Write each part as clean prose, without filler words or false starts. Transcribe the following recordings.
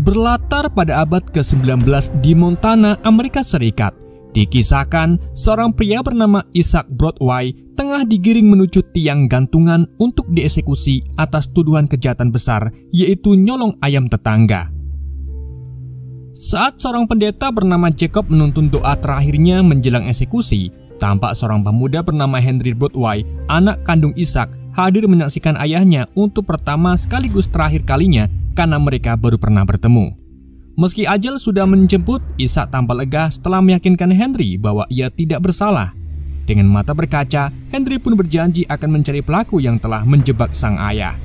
Berlatar pada abad ke-19 di Montana, Amerika Serikat, dikisahkan seorang pria bernama Isaac Broadway tengah digiring menuju tiang gantungan untuk dieksekusi atas tuduhan kejahatan besar, yaitu nyolong ayam tetangga. Saat seorang pendeta bernama Jacob menuntun doa terakhirnya menjelang eksekusi, tampak seorang pemuda bernama Henry Broadway, anak kandung Isaac, hadir menyaksikan ayahnya untuk pertama sekaligus terakhir kalinya karena mereka baru pernah bertemu. Meski ajal sudah menjemput, Isaac tampak lega setelah meyakinkan Henry bahwa ia tidak bersalah. Dengan mata berkaca, Henry pun berjanji akan mencari pelaku yang telah menjebak sang ayah.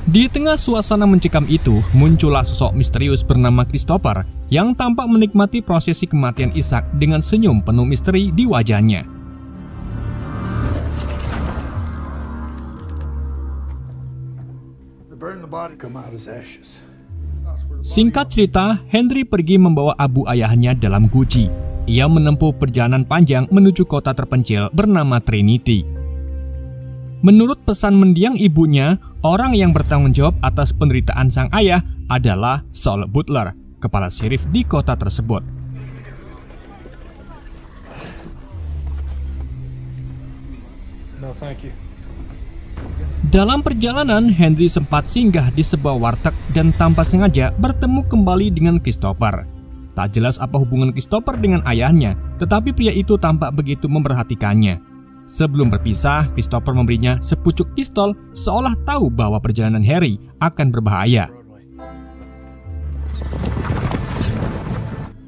Di tengah suasana mencekam itu, muncullah sosok misterius bernama Christopher yang tampak menikmati prosesi kematian Isaac dengan senyum penuh misteri di wajahnya. Singkat cerita, Henry pergi membawa abu ayahnya dalam guci. Ia menempuh perjalanan panjang menuju kota terpencil bernama Trinity. Menurut pesan mendiang ibunya, orang yang bertanggung jawab atas penderitaan sang ayah adalah Saul Butler, kepala sheriff di kota tersebut. No, thank you. Dalam perjalanan, Henry sempat singgah di sebuah warteg dan tanpa sengaja bertemu kembali dengan Christopher. Tak jelas apa hubungan Christopher dengan ayahnya, tetapi pria itu tampak begitu memperhatikannya. Sebelum berpisah, Christopher memberinya sepucuk pistol seolah tahu bahwa perjalanan Harry akan berbahaya.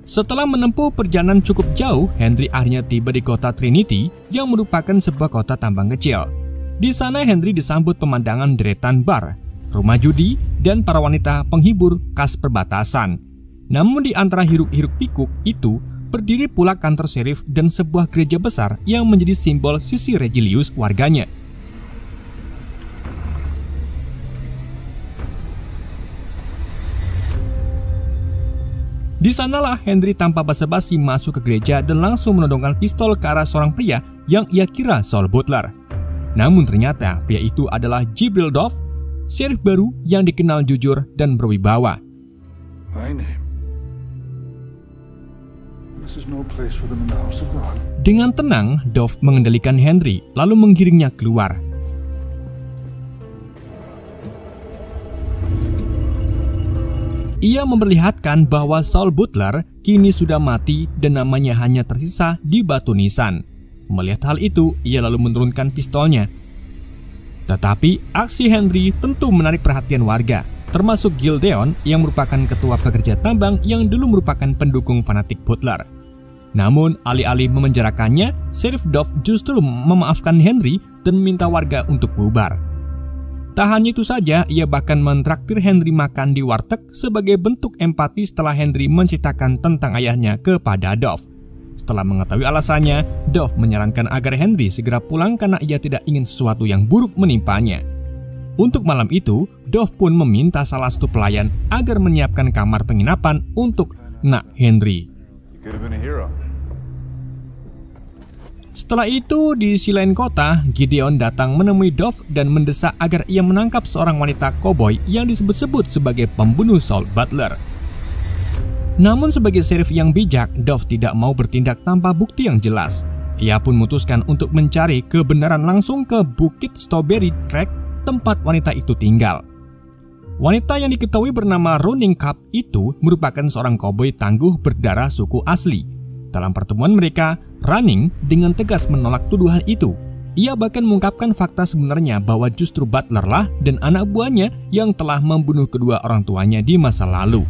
Setelah menempuh perjalanan cukup jauh, Henry akhirnya tiba di kota Trinity yang merupakan sebuah kota tambang kecil. Di sana Henry disambut pemandangan deretan bar, rumah judi, dan para wanita penghibur khas perbatasan. Namun di antara hiruk-hiruk pikuk itu, berdiri pula kantor sheriff dan sebuah gereja besar yang menjadi simbol sisi religius warganya. Di sanalah Henry tanpa basa-basi masuk ke gereja dan langsung menodongkan pistol ke arah seorang pria yang ia kira Saul Butler. Namun ternyata pria itu adalah Jibril Dove, sheriff baru yang dikenal jujur dan berwibawa. Dengan tenang, Dove mengendalikan Henry lalu menggiringnya keluar. Ia memperlihatkan bahwa Saul Butler kini sudah mati dan namanya hanya tersisa di batu nisan. Melihat hal itu, ia lalu menurunkan pistolnya. Tetapi aksi Henry tentu menarik perhatian warga, termasuk Gildeon yang merupakan ketua pekerja tambang yang dulu merupakan pendukung fanatik Butler. Namun alih-alih memenjarakannya, Sheriff Dove justru memaafkan Henry dan meminta warga untuk bubar. Tak hanya itu saja, ia bahkan mentraktir Henry makan di warteg sebagai bentuk empati setelah Henry menceritakan tentang ayahnya kepada Dove. Setelah mengetahui alasannya, Dove menyarankan agar Henry segera pulang karena ia tidak ingin sesuatu yang buruk menimpanya. Untuk malam itu, Dove pun meminta salah satu pelayan agar menyiapkan kamar penginapan untuk Nak Henry. Setelah itu, di sisi lain kota, Gideon datang menemui Dove dan mendesak agar ia menangkap seorang wanita koboi yang disebut-sebut sebagai pembunuh Saul Butler. Namun sebagai sheriff yang bijak, Dove tidak mau bertindak tanpa bukti yang jelas. Ia pun memutuskan untuk mencari kebenaran langsung ke Bukit Strawberry Creek, tempat wanita itu tinggal. Wanita yang diketahui bernama Running Cup itu merupakan seorang koboi tangguh berdarah suku asli. Dalam pertemuan mereka, Running dengan tegas menolak tuduhan itu. Ia bahkan mengungkapkan fakta sebenarnya bahwa justru Butler lah dan anak buahnya yang telah membunuh kedua orang tuanya di masa lalu.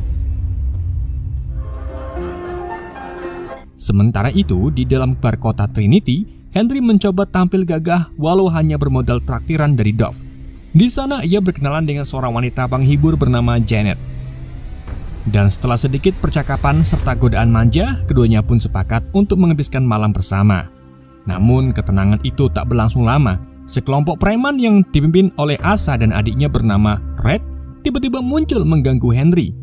Sementara itu, di dalam bar kota Trinity, Henry mencoba tampil gagah walau hanya bermodal traktiran dari Dove. Di sana ia berkenalan dengan seorang wanita penghibur bernama Janet. Dan setelah sedikit percakapan serta godaan manja, keduanya pun sepakat untuk menghabiskan malam bersama. Namun ketenangan itu tak berlangsung lama. Sekelompok preman yang dipimpin oleh Asa dan adiknya bernama Red tiba-tiba muncul mengganggu Henry.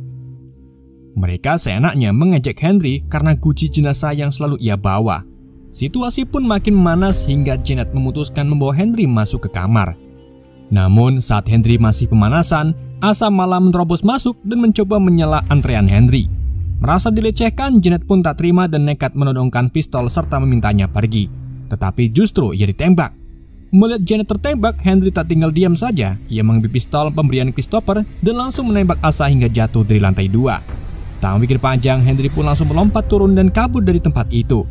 Mereka seenaknya mengejek Henry karena guci jenazah yang selalu ia bawa. Situasi pun makin memanas hingga Janet memutuskan membawa Henry masuk ke kamar. Namun saat Henry masih pemanasan, Asa malah menerobos masuk dan mencoba menyela antrean Henry. Merasa dilecehkan, Janet pun tak terima dan nekat menodongkan pistol serta memintanya pergi. Tetapi justru ia ditembak. Melihat Janet tertembak, Henry tak tinggal diam saja. Ia mengambil pistol pemberian Christopher dan langsung menembak Asa hingga jatuh dari lantai 2. Tak mikir panjang, Henry pun langsung melompat turun dan kabur dari tempat itu.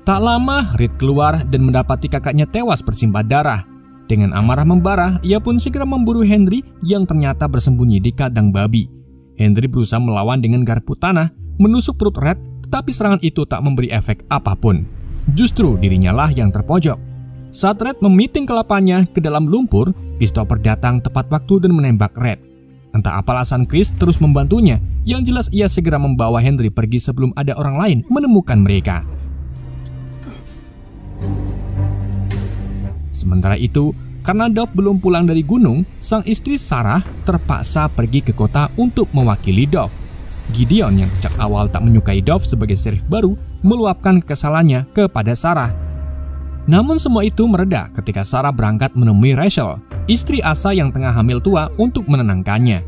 Tak lama, Reed keluar dan mendapati kakaknya tewas bersimbah darah. Dengan amarah membara, ia pun segera memburu Henry yang ternyata bersembunyi di kandang babi. Henry berusaha melawan dengan garpu tanah, menusuk perut Red, tetapi serangan itu tak memberi efek apapun. Justru dirinya lah yang terpojok. Saat Red memiting kelapanya ke dalam lumpur, Christopher datang tepat waktu dan menembak Red. Entah apa alasan Chris terus membantunya, yang jelas ia segera membawa Henry pergi sebelum ada orang lain menemukan mereka. Sementara itu, karena Dove belum pulang dari gunung, sang istri Sarah terpaksa pergi ke kota untuk mewakili Dove. Gideon yang sejak awal tak menyukai Dove sebagai sheriff baru, meluapkan kekesalannya kepada Sarah. Namun semua itu mereda ketika Sarah berangkat menemui Rachel, istri Asa yang tengah hamil tua, untuk menenangkannya.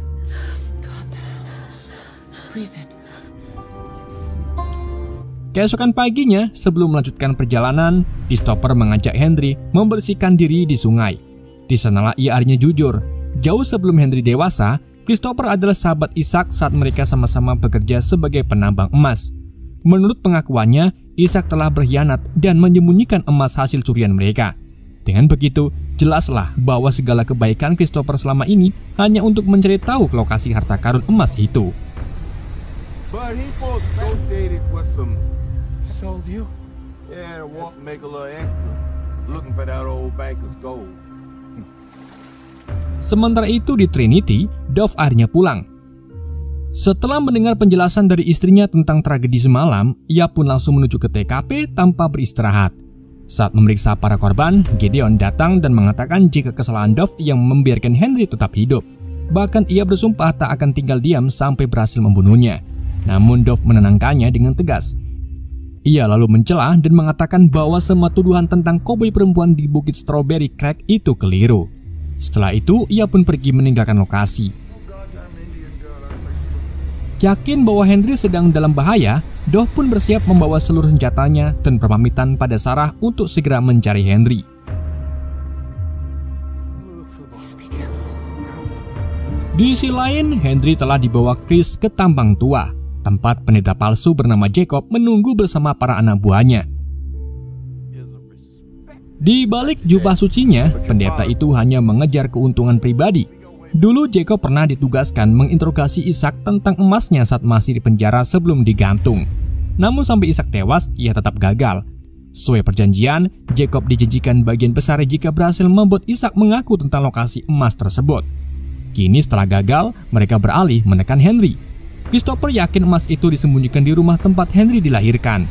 Keesokan paginya, sebelum melanjutkan perjalanan, Christopher mengajak Henry membersihkan diri di sungai. Di sanalah ia akhirnya jujur. Jauh sebelum Henry dewasa, Christopher adalah sahabat Ishak saat mereka sama-sama bekerja sebagai penambang emas. Menurut pengakuannya, Ishak telah berkhianat dan menyembunyikan emas hasil curian mereka. Dengan begitu, jelaslah bahwa segala kebaikan Christopher selama ini hanya untuk mencari tahu lokasi harta karun emas itu. But he was associated with some. Sold you? Yeah, wants to make a little extra. Looking for that old banker's gold. Sementara itu di Trinity, Dove akhirnya pulang. Setelah mendengar penjelasan dari istrinya tentang tragedi semalam, ia pun langsung menuju ke TKP tanpa beristirahat. Saat memeriksa para korban, Gideon datang dan mengatakan jika kesalahan Dove yang membiarkan Henry tetap hidup. Bahkan ia bersumpah tak akan tinggal diam sampai berhasil membunuhnya. Namun Dove menenangkannya dengan tegas. Ia lalu mencela dan mengatakan bahwa semua tuduhan tentang koboi perempuan di Bukit Strawberry Creek itu keliru. Setelah itu, ia pun pergi meninggalkan lokasi. Yakin bahwa Henry sedang dalam bahaya, Dove pun bersiap membawa seluruh senjatanya dan berpamitan pada Sarah untuk segera mencari Henry. Di sisi lain, Henry telah dibawa Chris ke tambang tua, tempat pendeta palsu bernama Jacob menunggu bersama para anak buahnya. Di balik jubah sucinya, pendeta itu hanya mengejar keuntungan pribadi. Dulu Jacob pernah ditugaskan menginterogasi Ishak tentang emasnya saat masih di penjara sebelum digantung. Namun sampai Ishak tewas, ia tetap gagal. Sesuai perjanjian, Jacob dijanjikan bagian besar jika berhasil membuat Ishak mengaku tentang lokasi emas tersebut. Kini setelah gagal, mereka beralih menekan Henry. Christopher yakin emas itu disembunyikan di rumah tempat Henry dilahirkan.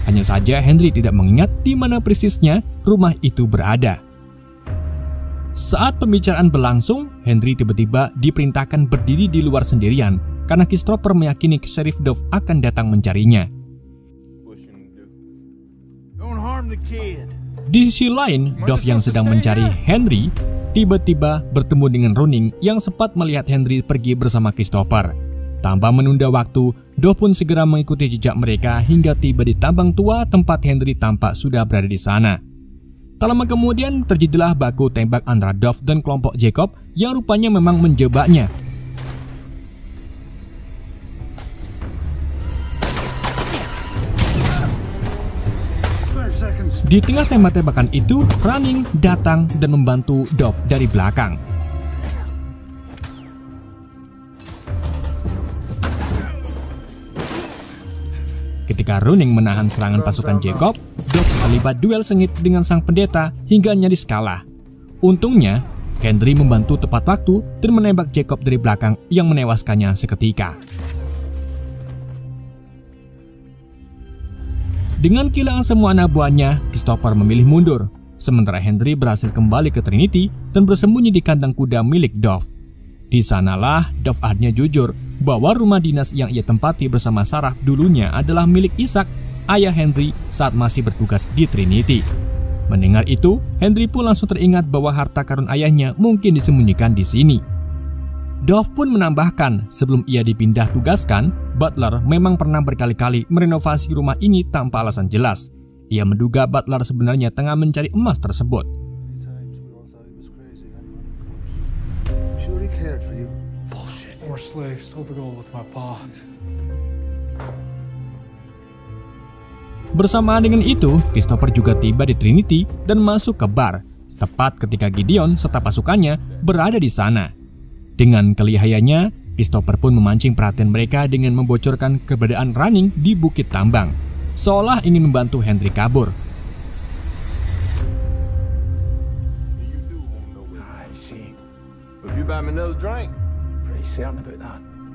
Hanya saja Henry tidak mengingat di mana persisnya rumah itu berada. Saat pembicaraan berlangsung, Henry tiba-tiba diperintahkan berdiri di luar sendirian karena Christopher meyakini Sheriff Dove akan datang mencarinya. Di sisi lain, Dove yang sedang mencari Henry tiba-tiba bertemu dengan Roning yang sempat melihat Henry pergi bersama Christopher. Tanpa menunda waktu, Dove pun segera mengikuti jejak mereka hingga tiba di tambang tua tempat Henry tampak sudah berada di sana. Tak lama kemudian terjadilah baku tembak antara Dove dan kelompok Jacob yang rupanya memang menjebaknya. Di tengah tembak-tembakan itu, Running datang dan membantu Dove dari belakang. Ketika Running menahan serangan pasukan Jacob, Dove terlibat duel sengit dengan sang pendeta hingga nyaris kalah. Untungnya, Henry membantu tepat waktu dan menembak Jacob dari belakang yang menewaskannya seketika. Dengan kehilangan semua anak buahnya, Christopher memilih mundur, sementara Henry berhasil kembali ke Trinity dan bersembunyi di kandang kuda milik Dove. Di sanalah Dove akhirnya jujur bahwa rumah dinas yang ia tempati bersama Sarah dulunya adalah milik Ishak, ayah Henry saat masih bertugas di Trinity. Mendengar itu, Henry pun langsung teringat bahwa harta karun ayahnya mungkin disembunyikan di sini. Dove pun menambahkan, sebelum ia dipindah tugaskan, Butler memang pernah berkali-kali merenovasi rumah ini tanpa alasan jelas. Ia menduga Butler sebenarnya tengah mencari emas tersebut. More slaves sold the gold with my pa. Bersamaan dengan itu, Christopher juga tiba di Trinity dan masuk ke bar, tepat ketika Gideon serta pasukannya berada di sana. Dengan kelihayannya, Christopher pun memancing perhatian mereka dengan membocorkan keberadaan Running di Bukit Tambang, seolah ingin membantu Henry kabur.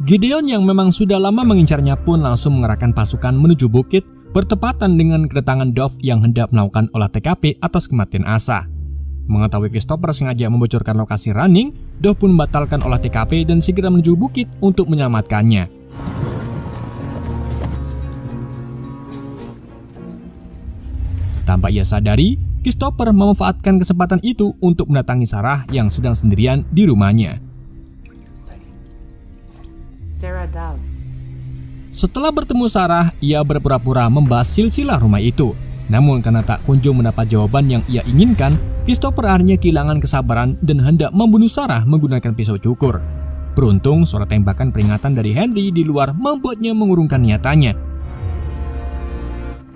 Gideon yang memang sudah lama mengincarnya pun langsung mengerahkan pasukan menuju bukit, bertepatan dengan kedatangan Dove yang hendak melakukan olah TKP atas kematian Asa. Mengetahui Christopher sengaja membocorkan lokasi Running, Dove pun membatalkan olah TKP dan segera menuju bukit untuk menyelamatkannya. Tanpa ia sadari, Christopher memanfaatkan kesempatan itu untuk mendatangi Sarah yang sedang sendirian di rumahnya. Sarah Dove. Setelah bertemu Sarah, ia berpura-pura membahas silsilah rumah itu. Namun karena tak kunjung mendapat jawaban yang ia inginkan, Christopher akhirnya kehilangan kesabaran dan hendak membunuh Sarah menggunakan pisau cukur. Beruntung suara tembakan peringatan dari Henry di luar membuatnya mengurungkan niatannya.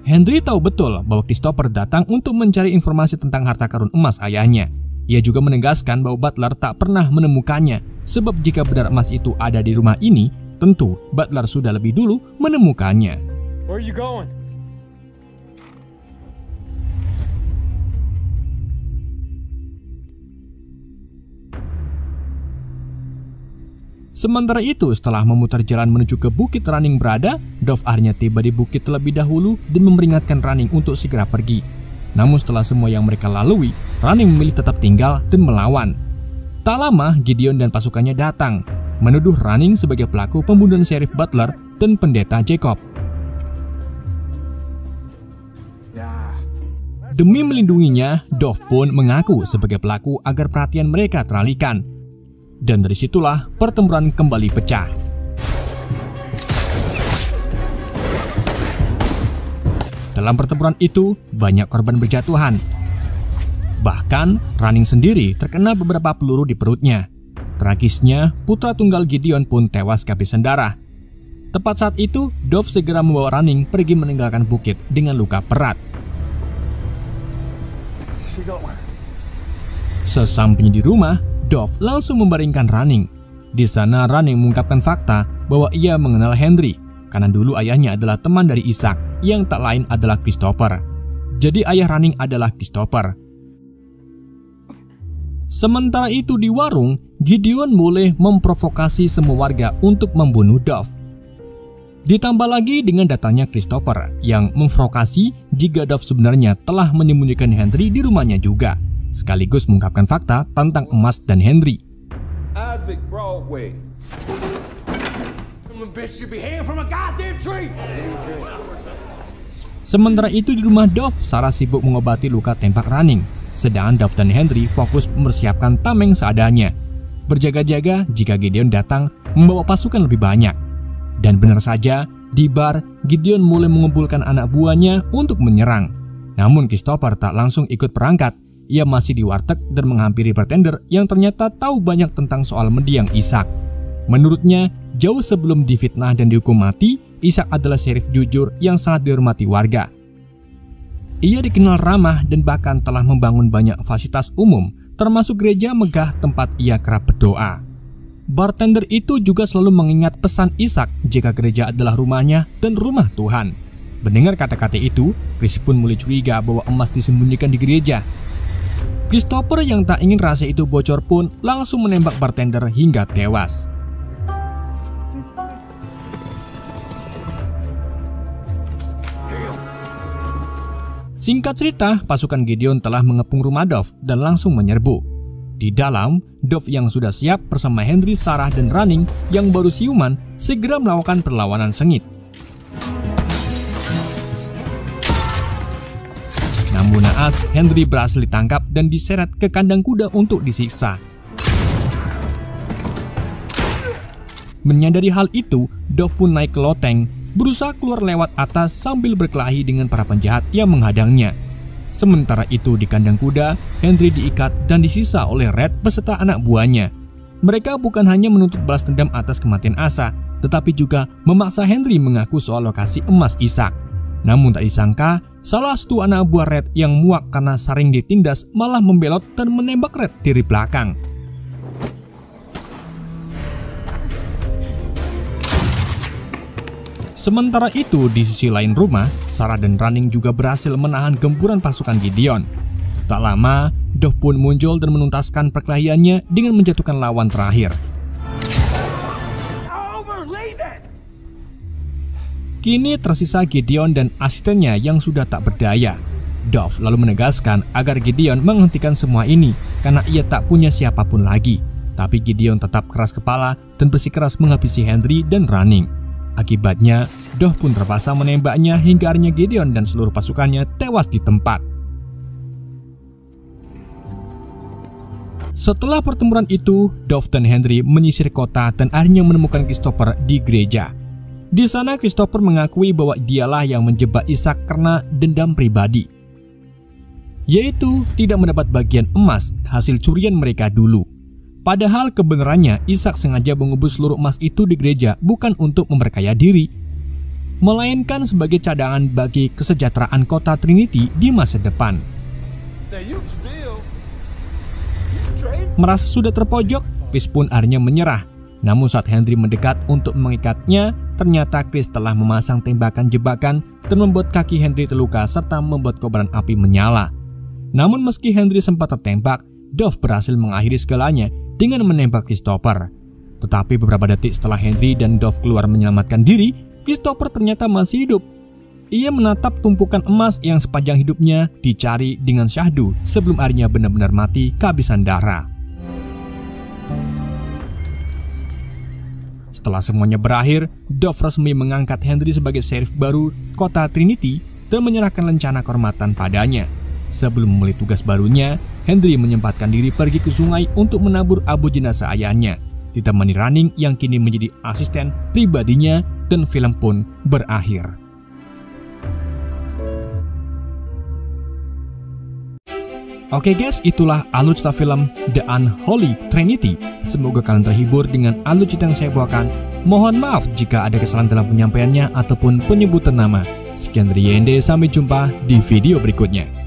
Henry tahu betul bahwa Christopher datang untuk mencari informasi tentang harta karun emas ayahnya. Ia juga menegaskan bahwa Butler tak pernah menemukannya, sebab jika benar emas itu ada di rumah ini, tentu Butler sudah lebih dulu menemukannya. Where are you going? Sementara itu, setelah memutar jalan menuju ke bukit Running berada, Dove akhirnya tiba di bukit terlebih dahulu dan memperingatkan Running untuk segera pergi. Namun setelah semua yang mereka lalui, Running memilih tetap tinggal dan melawan. Tak lama, Gideon dan pasukannya datang, menuduh Running sebagai pelaku pembunuhan Sheriff Butler dan pendeta Jacob. Demi melindunginya, Dove pun mengaku sebagai pelaku agar perhatian mereka teralihkan. Dan dari situlah pertempuran kembali pecah. Dalam pertempuran itu, banyak korban berjatuhan. Bahkan, Running sendiri terkena beberapa peluru di perutnya. Tragisnya, putra tunggal Gideon pun tewas kehabisan darah. Tepat saat itu, Dove segera membawa Running pergi meninggalkan bukit dengan luka berat. Sesampainya di rumah, Dove langsung membaringkan Running. Di sana Running mengungkapkan fakta bahwa ia mengenal Henry, karena dulu ayahnya adalah teman dari Ishak, yang tak lain adalah Christopher. Jadi ayah Running adalah Christopher. Sementara itu di warung, Gideon mulai memprovokasi semua warga untuk membunuh Dove. Ditambah lagi dengan datangnya Christopher yang memprovokasi jika Dove sebenarnya telah menyembunyikan Henry di rumahnya juga, sekaligus mengungkapkan fakta tentang emas dan Henry. Isaac Broadway. Sementara itu di rumah Dove, Sarah sibuk mengobati luka tembak Running, sedangkan Dove dan Henry fokus mempersiapkan tameng seadanya, berjaga-jaga jika Gideon datang membawa pasukan lebih banyak. Dan benar saja, di bar, Gideon mulai mengumpulkan anak buahnya untuk menyerang. Namun Christopher tak langsung ikut perangkat. Ia masih di warteg dan menghampiri bartender yang ternyata tahu banyak tentang soal mendiang Ishak. Menurutnya, jauh sebelum difitnah dan dihukum mati, Ishak adalah sheriff jujur yang sangat dihormati warga. Ia dikenal ramah dan bahkan telah membangun banyak fasilitas umum, termasuk gereja megah tempat ia kerap berdoa. Bartender itu juga selalu mengingat pesan Ishak jika gereja adalah rumahnya dan rumah Tuhan. Mendengar kata-kata itu, Chris pun mulai curiga bahwa emas disembunyikan di gereja. Christopher yang tak ingin rahasia itu bocor pun langsung menembak bartender hingga tewas. Singkat cerita, pasukan Gideon telah mengepung rumah Dove dan langsung menyerbu. Di dalam, Dove yang sudah siap bersama Henry, Sarah, dan Running yang baru siuman segera melakukan perlawanan sengit. Namun naas, Henry berhasil ditangkap dan diseret ke kandang kuda untuk disiksa. Menyadari hal itu, Dove pun naik ke loteng, berusaha keluar lewat atas sambil berkelahi dengan para penjahat yang menghadangnya. Sementara itu di kandang kuda, Henry diikat dan disisa oleh Red beserta anak buahnya. Mereka bukan hanya menuntut balas dendam atas kematian Asa, tetapi juga memaksa Henry mengaku soal lokasi emas Ishak. Namun tak disangka, salah satu anak buah Red yang muak karena sering ditindas malah membelot dan menembak Red dari belakang. Sementara itu, di sisi lain rumah, Sarah dan Running juga berhasil menahan gempuran pasukan Gideon. Tak lama, Dove pun muncul dan menuntaskan perkelahiannya dengan menjatuhkan lawan terakhir. Kini tersisa Gideon dan asistennya yang sudah tak berdaya. Dove lalu menegaskan agar Gideon menghentikan semua ini karena ia tak punya siapapun lagi. Tapi Gideon tetap keras kepala dan bersikeras menghabisi Henry dan Running. Akibatnya, Dove pun terpaksa menembaknya hingga akhirnya Gideon dan seluruh pasukannya tewas di tempat. Setelah pertempuran itu, Dove dan Henry menyisir kota dan akhirnya menemukan Christopher di gereja. Di sana Christopher mengakui bahwa dialah yang menjebak Ishak karena dendam pribadi, yaitu tidak mendapat bagian emas hasil curian mereka dulu. Padahal kebenarannya Ishak sengaja mengubur seluruh emas itu di gereja bukan untuk memperkaya diri, melainkan sebagai cadangan bagi kesejahteraan kota Trinity di masa depan. Merasa sudah terpojok, Chris pun akhirnya menyerah. Namun saat Henry mendekat untuk mengikatnya, ternyata Chris telah memasang tembakan jebakan dan membuat kaki Henry terluka serta membuat kobaran api menyala. Namun meski Henry sempat tertembak, Dove berhasil mengakhiri segalanya dengan menembak Christopher. Tetapi beberapa detik setelah Henry dan Dove keluar menyelamatkan diri, Christopher ternyata masih hidup. Ia menatap tumpukan emas yang sepanjang hidupnya dicari dengan syahdu sebelum akhirnya benar-benar mati kehabisan darah. Setelah semuanya berakhir, Dove resmi mengangkat Henry sebagai sheriff baru kota Trinity dan menyerahkan rencana kehormatan padanya. Sebelum memulai tugas barunya, Henry menyempatkan diri pergi ke sungai untuk menabur abu jenazah ayahnya, ditemani Running yang kini menjadi asisten pribadinya, dan film pun berakhir. Oke guys, itulah alur cerita film The Unholy Trinity. Semoga kalian terhibur dengan alur cerita yang saya bawakan. Mohon maaf jika ada kesalahan dalam penyampaiannya ataupun penyebutan nama. Sekian dari YND, sampai jumpa di video berikutnya.